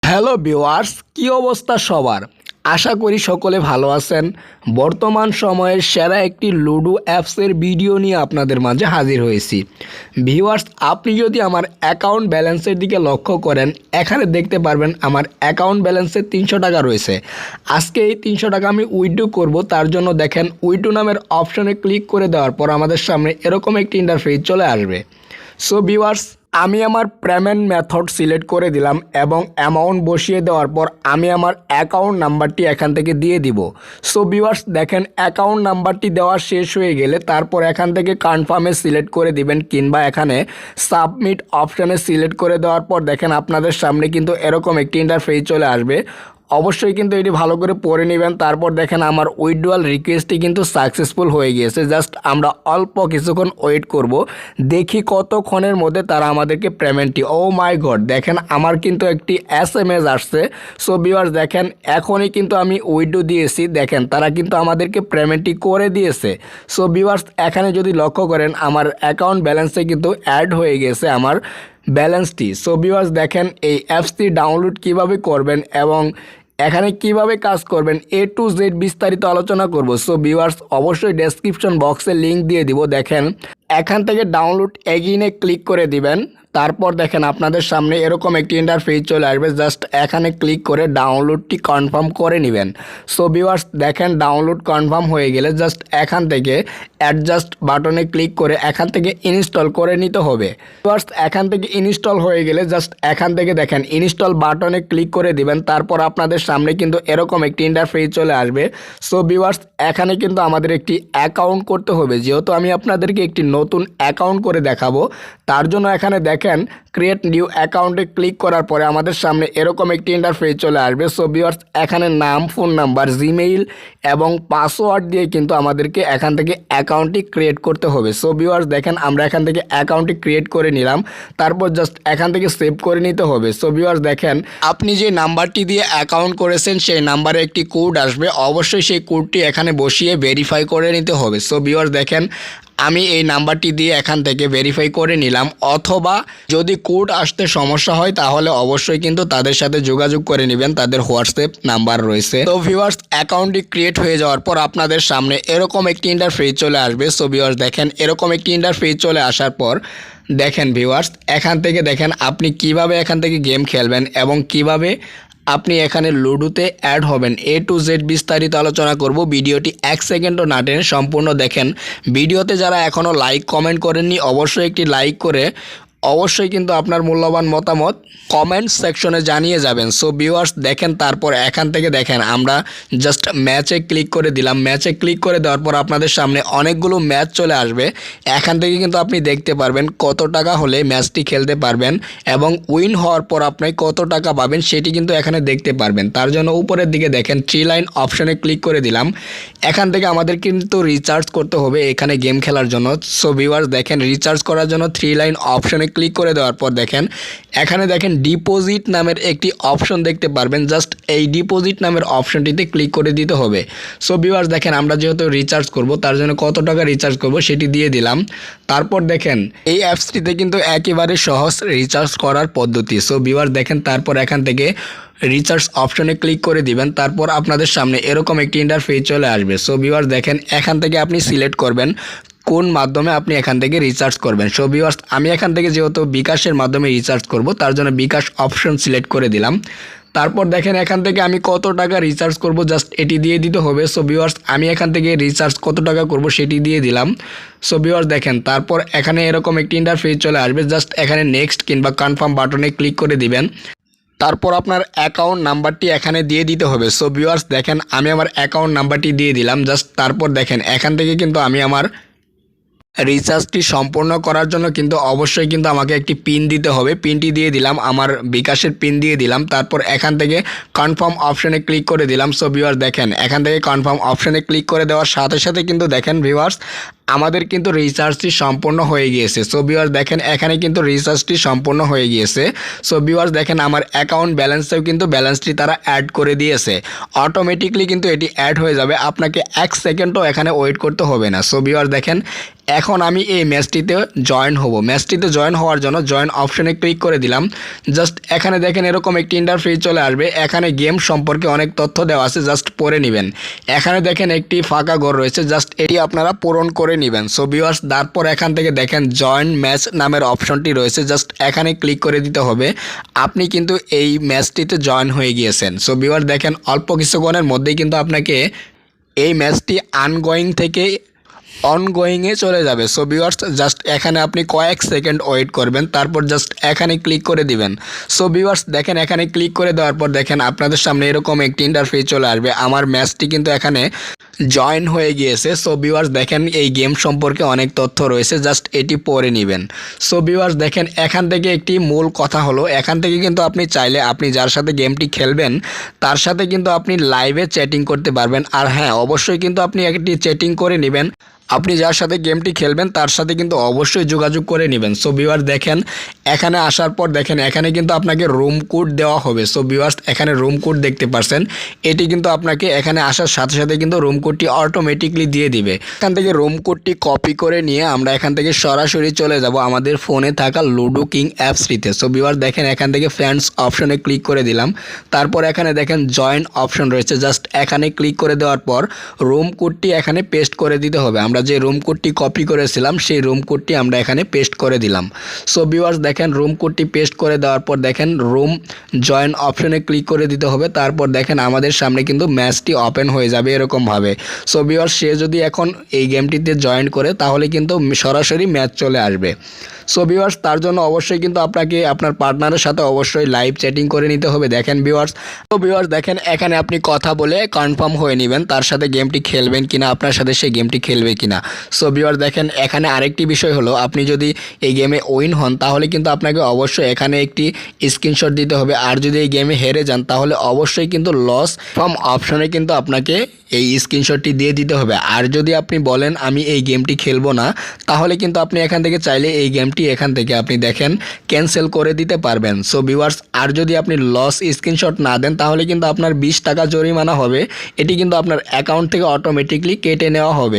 Hello viewers, কি অবস্থা সবার? আশা করি সকলে ভালো আছেন। বর্তমান সময়ের সেরা একটি লুডো অ্যাপসের ভিডিও নিয়ে আপনাদের মাঝে হাজির হয়েছি। ভিউয়ার্স, আপনি যদি আমার অ্যাকাউন্ট ব্যালেন্সের দিকে লক্ষ্য করেন, এখানে দেখতে পারবেন আমার অ্যাকাউন্ট ব্যালেন্সে 300 টাকা রয়েছে। আজকে এই 300 টাকা আমি উইথড্র করব, তার জন্য দেখেন উইথড্র নামের অপশনে ক্লিক করে দেওয়ার পর আমাদের সামনে এরকম একটি ইন্টারফেস চলে আসবে। সো ভিউয়ার্স, আমি আমার পেমেন্ট মেথড সিলেক্ট করে দিলাম এবং অ্যামাউন্ট বসিয়ে দেওয়ার পর আমি আমার অ্যাকাউন্ট নাম্বারটি এখান থেকে দিয়ে দিব। সো ভিউয়ার্স, দেখেন অ্যাকাউন্ট নাম্বারটি দেওয়া শেষ হয়ে গেলে তারপর এখান থেকে কনফার্মে সিলেক্ট করে দিবেন, কিংবা এখানে সাবমিট অপশানে সিলেক্ট করে দেওয়ার পর দেখেন আপনাদের সামনে কিন্তু এরকম একটি ইন্টারফেস চলে আসবে। অবশ্যই কিন্তু এটি ভালো করে পড়ে নেবেন। তারপর দেখেন আমার উইথড্রয়াল রিকোয়েস্টটি কিন্তু সাকসেসফুল হয়ে গিয়েছে। জাস্ট আমরা অল্প কিছুক্ষণ ওয়েট করব, দেখি কতক্ষণের মধ্যে তারা আমাদেরকে পেমেন্টটি, ও মাই গড, দেখেন আমার কিন্তু একটি SMS আসছে। সো ভিউয়ার্স, দেখেন এখনই কিন্তু আমি উইথড্র দিয়েছি, দেখেন তারা কিন্তু আমাদেরকে পেমেন্টটি করে দিয়েছে। সো ভিউয়ার্স, এখানে যদি লক্ষ্য করেন আমার অ্যাকাউন্ট ব্যালেন্সে কিন্তু অ্যাড হয়ে গেছে আমার ব্যালেন্সটি। সো ভিউয়ার্স, দেখেন এই অ্যাপসটি ডাউনলোড কিভাবে করবেন এবং এখানে কিভাবে কাজ করবেন A to Z বিস্তারিত আলোচনা করব। সো ভিউয়ার্স, অবশ্যই ডেসক্রিপশন বক্সে লিঙ্ক দিয়ে দিব। দেখেন এখান থেকে ডাউনলোড এগেইনে ক্লিক করে দিবেন। তারপর দেখেন আপনাদের সামনে এরকম একটি ইন্টারফেস চলে আসবে। জাস্ট এখানে ক্লিক করে ডাউনলোডটি কনফার্ম করে নেবেন। সো ভিউয়ার্স, দেখেন ডাউনলোড কনফার্ম হয়ে গেলে জাস্ট এখান থেকে অ্যাডজাস্ট বাটনে ক্লিক করে এখান থেকে ইনস্টল করে নিতে হবে। ভিউয়ার্স, এখান থেকে ইনস্টল হয়ে গেলে জাস্ট এখান থেকে দেখেন ইনস্টল বাটনে ক্লিক করে দিবেন। তারপর আপনাদের সামনে কিন্তু এরকম একটি ইন্টারফেস চলে আসবে। সো ভিউয়ার্স, এখানে কিন্তু আমাদের একটি অ্যাকাউন্ট করতে হবে। যেহেতু আমি আপনাদেরকে একটি নতুন অ্যাকাউন্ট করে দেখাবো, তার জন্য এখানে দেখেন ক্রিয়েট নিউ অ্যাকাউন্টে ক্লিক করার পরে আমাদের সামনে এরকম একটি ইন্টারফেস চলে আসবে। সো ভিউয়ার্স, এখানে নাম, ফোন নাম্বার, জিমেইল এবং পাসওয়ার্ড দিয়ে কিন্তু আমাদেরকে এখান থেকে অ্যাকাউন্টটি ক্রিয়েট করতে হবে। সো ভিউয়ার্স, দেখেন আমরা এখান থেকে অ্যাকাউন্টটি ক্রিয়েট করে নিলাম। তারপর জাস্ট এখান থেকে সেভ করে নিতে হবে। সো ভিউয়ার্স, দেখেন আপনি যে নাম্বারটি দিয়ে অ্যাকাউন্ট করেছেন সেই নাম্বারে একটি কোড আসবে। অবশ্যই সেই কোডটি এখানে বসিয়ে ভেরিফাই করে নিতে হবে। সো ভিউয়ার্স, দেখেন আমি এই নাম্বারটি দিয়ে এখান থেকে ভেরিফাই করে নিলাম। অথবা যদি কোড আসতে সমস্যা হয় তাহলে অবশ্যই কিন্তু তাদের সাথে যোগাযোগ করে নেবেন, তাদের হোয়াটসঅ্যাপ নাম্বার রয়েছে। তো ভিউয়ার্স, অ্যাকাউন্টটি ক্রিয়েট হয়ে যাওয়ার পর আপনাদের সামনে এরকম একটি ইন্টারফেস চলে আসবে। সো ভিউয়ার্স, দেখেন এরকম একটি ইন্টারফেস চলে আসার পর দেখেন ভিউয়ার্স, এখান থেকে দেখেন আপনি কিভাবে এখান থেকে গেম খেলবেন এবং কিভাবে আপনি এখানে লুডোতে অ্যাড হবেন A to Z বিস্তারিত আলোচনা করব। ভিডিওটি 1 সেকেন্ডও না টেনে সম্পূর্ণ দেখেন। ভিডিওতে যারা এখনও লাইক কমেন্ট করেননি অবশ্যই একটি লাইক করে অবশ্যই কিন্তু আপনার মূল্যবান মতামত কমেন্ট সেকশনে জানিয়ে যাবেন। সো ভিউয়ার্স, দেখেন তারপর এখান থেকে দেখেন আমরা জাস্ট ম্যাচে ক্লিক করে দিলাম। ম্যাচে ক্লিক করে দেওয়ার পর আপনাদের সামনে অনেকগুলো ম্যাচ চলে আসবে। এখান থেকে কিন্তু আপনি দেখতে পারবেন কত টাকা হলে ম্যাচটি খেলতে পারবেন এবং উইন হওয়ার পর আপনি কত টাকা পাবেন সেটি কিন্তু এখানে দেখতে পারবেন। তার জন্য উপরের দিকে দেখেন 3 লাইন অপশনে ক্লিক করে দিলাম। এখান থেকে আমাদের কিন্তু রিচার্জ করতে হবে এখানে গেম খেলার জন্য। সো ভিউয়ার্স, দেখেন রিচার্জ করার জন্য 3 লাইন অপশনে ক্লিক করে দেওয়ার পর দেখেন এখানে দেখেন ডিপোজিট নামের একটি অপশন দেখতে পারবেন। জাস্ট এই ডিপোজিট নামের অপশনটিতে ক্লিক করে দিতে হবে। সো ভিউয়ার্স, দেখেন আমরা যেহেতু রিচার্জ করব তার জন্য কত টাকা রিচার্জ করব সেটি দিয়ে দিলাম। তারপর দেখেন এই অ্যাপসটিতে কিন্তু একেবারে সহজ রিচার্জ করার পদ্ধতি। সো ভিউয়ার্স, দেখেন তারপর এখান থেকে রিচার্জ অপশনে ক্লিক করে দিবেন। তারপর আপনাদের সামনে এরকম একটি ইন্টারফেস চলে আসবে। সো ভিউয়ার্স, দেখেন এখান থেকে আপনি সিলেক্ট করবেন কোন মাধ্যমে আপনি এখান থেকে রিচার্জ করবেন। সো ভিউয়ার্স, আমি এখান থেকে যেহেতু বিকাশের মাধ্যমে রিচার্জ করব তার জন্য বিকাশ অপশন সিলেক্ট করে দিলাম। তারপর দেখেন এখান থেকে আমি কত টাকা রিচার্জ করব জাস্ট এটি দিয়ে দিতে হবে। সো ভিউয়ার্স, আমি এখান থেকে রিচার্জ কত টাকা করব সেটি দিয়ে দিলাম। সো ভিউয়ার্স, দেখেন তারপর এখানে এরকম একটি ইন্টারফেস চলে আসবে। জাস্ট এখানে নেক্সট কিংবা কনফার্ম বাটনে ক্লিক করে দিবেন। তারপর আপনার অ্যাকাউন্ট নাম্বারটি এখানে দিয়ে দিতে হবে। সো ভিউয়ার্স, দেখেন আমি আমার অ্যাকাউন্ট নাম্বারটি দিয়ে দিলাম। জাস্ট তারপর দেখেন এখান থেকে কিন্তু আমি আমার রিচার্জটি সম্পূর্ণ করার জন্য কিন্তু অবশ্যই কিন্তু আমাকে একটি পিন দিতে হবে। পিনটি দিয়ে দিলাম, আমার বিকাশের পিন দিয়ে দিলাম। তারপর এখান থেকে কনফার্ম অপশনে ক্লিক করে দিলাম। সো ভিউয়ার্স, দেখেন এখান থেকে কনফার্ম অপশনে ক্লিক করে দেওয়ার সাথে সাথে কিন্তু দেখেন ভিউয়ার্স আমাদের কিন্তু রিচার্জটি সম্পূর্ণ হয়ে গিয়েছে। সো ভিউয়ার্স দেখেন এখানে কিন্তু রিচার্জটি সম্পূর্ণ হয়ে গিয়েছে। সো ভিউয়ার্স দেখেন আমার অ্যাকাউন্ট ব্যালেন্সেও কিন্তু ব্যালেন্সটি তারা অ্যাড করে দিয়েছে। অটোমেটিকলি কিন্তু এটি অ্যাড হয়ে যাবে, আপনাকে 1 সেকেন্ডও এখানে ওয়েট করতে হবে না। সো ভিউয়ার্স দেখেন এখন আমি এই ম্যাচটিতে জয়েন হব। ম্যাচটিতে জয়েন হওয়ার জন্য জয়েন অপশনে ক্লিক করে দিলাম। জাস্ট এখানে দেখেন এরকম একটি ইন্টারফেস চলে আসবে। এখানে গেম সম্পর্কে অনেক তথ্য দেওয়া আছে, জাস্ট পড়ে নেবেন। এখানে দেখেন একটি ফাঁকা ঘর রয়েছে, জাস্ট এটি আপনারা পূরণ করে নেবেন। সো ভিউয়ার্স তারপর এখান থেকে দেখেন জয়েন ম্যাচ নামের অপশনটি রয়েছে, জাস্ট এখানে ক্লিক করে দিতে হবে। আপনি কিন্তু এই ম্যাচটিতে জয়েন হয়ে গিয়েছেন। সো ভিউয়ার্স দেখেন অল্প কিছুক্ষণের মধ্যেই কিন্তু আপনাকে এই ম্যাচটি আনগোয়িং থেকে অনগোয়িংয়ে চলে যাবে। সো ভিউয়ার্স জাস্ট এখানে আপনি কয়েক সেকেন্ড ওয়েট করবেন, তারপর জাস্ট এখানে ক্লিক করে দিবেন। সো ভিউয়ার্স দেখেন এখানে ক্লিক করে দেওয়ার পর দেখেন আপনাদের সামনে এরকম একটি ইন্টারফেস চলে আসবে। আমার ম্যাচটি কিন্তু এখানে জয়েন হয়ে গিয়েছে। সো ভিউয়ার্স দেখেন এই গেম সম্পর্কে অনেক তথ্য রয়েছে, জাস্ট এটি পড়ে নেবেন। সো ভিউয়ার্স দেখেন এখান থেকে একটি মূল কথা হলো, এখান থেকে কিন্তু আপনি চাইলে আপনি যার সাথে গেমটি খেলবেন তার সাথে কিন্তু আপনি লাইভে চ্যাটিং করতে পারবেন। আর হ্যাঁ অবশ্যই কিন্তু আপনি একটি চ্যাটিং করে নেবেন, আপনি যার সাথে গেমটি খেলবেন তার সাথে কিন্তু অবশ্যই যোগাযোগ করে নেবেন। সো ভিউয়ার্স দেখেন এখানে আসার পর দেখেন এখানে কিন্তু আপনাকে রুম কোড দেওয়া হবে। সো ভিউয়ার্স এখানে রুম কোড দেখতে পাচ্ছেন, এটি কিন্তু আপনাকে এখানে আসার সাথে সাথে কিন্তু রুম কোডটি অটোমেটিকলি দিয়ে দিবে। এখান থেকে রুম কোডটি কপি করে নিয়ে আমরা এখান থেকে সরাসরি চলে যাব আমাদের ফোনে থাকা লুডো কিং অ্যাপসটিতে। সো ভিউয়ার্স দেখেন এখান থেকে ফ্রেন্ডস অপশনে ক্লিক করে দিলাম। তারপর এখানে দেখেন জয়েন অপশন রয়েছে, জাস্ট এখানে ক্লিক করে দেওয়ার পর রুম কোডটি এখানে পেস্ট করে দিতে হবে। আমরা যে রুম কোডটি কপি করেছিলাম সেই রুম কোডটি আমরা এখানে পেস্ট করে দিলাম। সো ভিউয়ার্স দেখেন রুম কোডটি পেস্ট করে দেওয়ার পর দেখেন রুম জয়েন অপশনে ক্লিক করে দিতে হবে। তারপর দেখেন আমাদের সামনে কিন্তু ম্যাচটি ওপেন হয়ে যাবে এরকমভাবে। সো ভিউয়ার্স সে যদি এখন এই গেমটিতে জয়েন করে তাহলে কিন্তু সরাসরি ম্যাচ চলে আসবে। সো ভিউয়ার্স তার জন্য অবশ্যই কিন্তু আপনাকে আপনার পার্টনারের সাথে অবশ্যই লাইভ চ্যাটিং করে নিতে হবে। দেখেন ভিউয়ার্স, তো ভিউয়ার্স দেখেন এখানে আপনি কথা বলে কনফার্ম হয়ে নেবেন তার সাথে গেমটি খেলবেন কিনা, আপনার সাথে সে গেমটি খেলবে কিনা। সো ভিউয়ার্স দেখেন এখানে আরেকটি বিষয় হলো, আপনি যদি এই গেমে উইন হন তাহলে কিন্তু আপনাকে অবশ্যই এখানে একটি স্ক্রিনশট দিতে হবে। আর যদি এই গেমে হেরে যান তাহলে অবশ্যই কিন্তু লস ফ্রম অপশনে কিন্তু আপনাকে এই স্ক্রিনশটটি দিয়ে দিতে হবে। আর যদি আপনি বলেন আমি এই গেমটি খেলবো না তাহলে কিন্তু আপনি এখান থেকে চাইলে এই গেমটি এখান থেকে আপনি দেখেন ক্যান্সেল করে দিতে পারবেন। সো ভিউয়ার্স আর যদি আপনি লস স্ক্রিনশট না দেন তাহলে কিন্তু আপনার 20 টাকা জরিমানা হবে, এটি কিন্তু আপনার অ্যাকাউন্ট থেকে অটোমেটিকলি কেটে নেওয়া হবে।